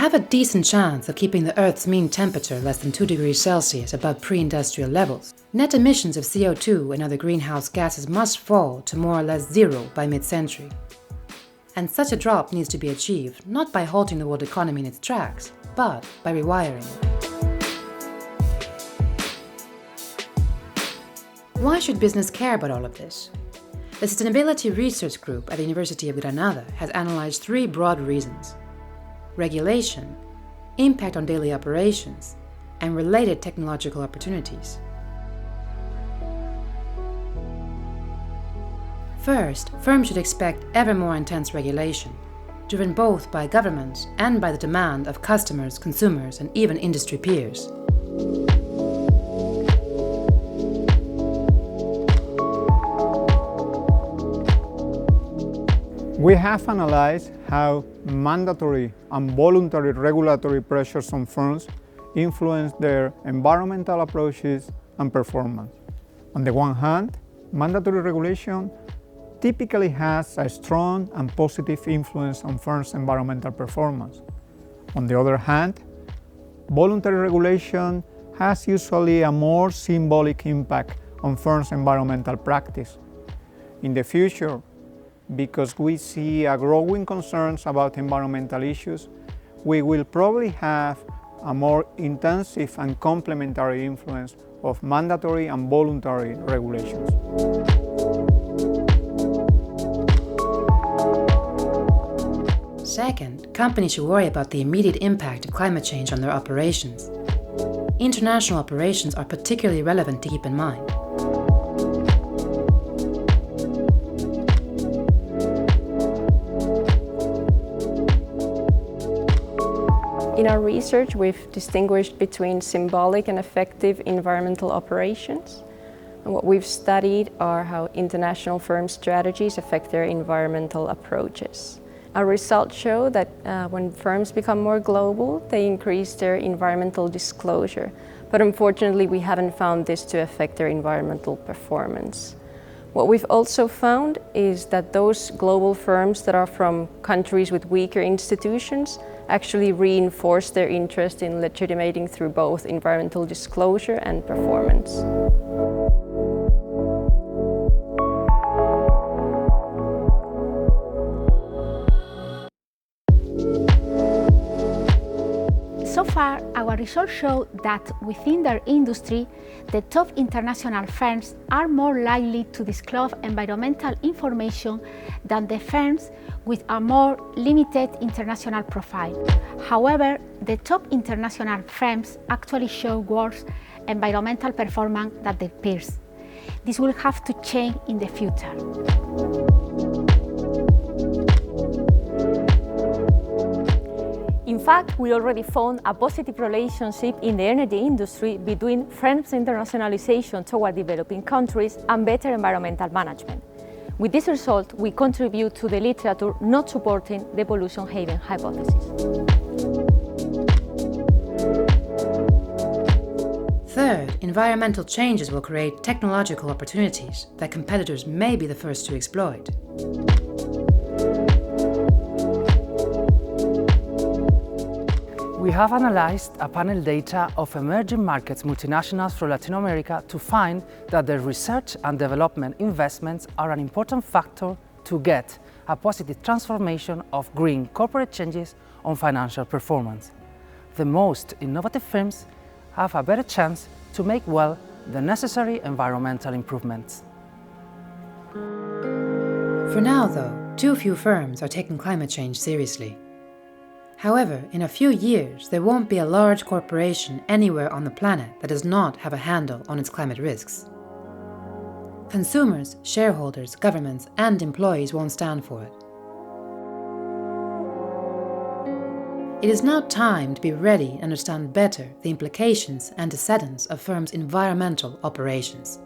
have a decent chance of keeping the Earth's mean temperature less than 2 degrees Celsius above pre-industrial levels, net emissions of CO2 and other greenhouse gases must fall to more or less zero by mid-century. And such a drop needs to be achieved not by halting the world economy in its tracks, but by rewiring it. Why should business care about all of this? The Sustainability Research Group at the University of Granada has analyzed 3 broad reasons: regulation, impact on daily operations, and related technological opportunities. First, firms should expect ever more intense regulation, driven both by governments and by the demand of customers, consumers, and even industry peers. We have analyzed how mandatory and voluntary regulatory pressures on firms influence their environmental approaches and performance. On the one hand, mandatory regulation typically has a strong and positive influence on firms' environmental performance. On the other hand, voluntary regulation has usually a more symbolic impact on firms' environmental practice. In the future, because we see a growing concerns about environmental issues, we will probably have a more intensive and complementary influence of mandatory and voluntary regulations. Second, companies should worry about the immediate impact of climate change on their operations. International operations are particularly relevant to keep in mind. In our research, we've distinguished between symbolic and effective environmental operations. And what we've studied are how international firm strategies affect their environmental approaches. Our results show that when firms become more global, they increase their environmental disclosure. But unfortunately, we haven't found this to affect their environmental performance. What we've also found is that those global firms that are from countries with weaker institutions actually reinforce their interest in legitimating through both environmental disclosure and performance. So far, our results show that within their industry, the top international firms are more likely to disclose environmental information than the firms with a more limited international profile. However, the top international firms actually show worse environmental performance than their peers. This will have to change in the future. In fact, we already found a positive relationship in the energy industry between firms' internationalization toward developing countries and better environmental management. With this result, we contribute to the literature not supporting the pollution haven hypothesis. Third, environmental changes will create technological opportunities that competitors may be the first to exploit. We have analyzed a panel data of emerging markets multinationals from Latin America to find that their research and development investments are an important factor to get a positive transformation of green corporate changes on financial performance. The most innovative firms have a better chance to make the necessary environmental improvements. For now, though, too few firms are taking climate change seriously. However, in a few years, there won't be a large corporation anywhere on the planet that does not have a handle on its climate risks. Consumers, shareholders, governments, and employees won't stand for it. It is now time to be ready and understand better the implications and descendants of firms' environmental operations.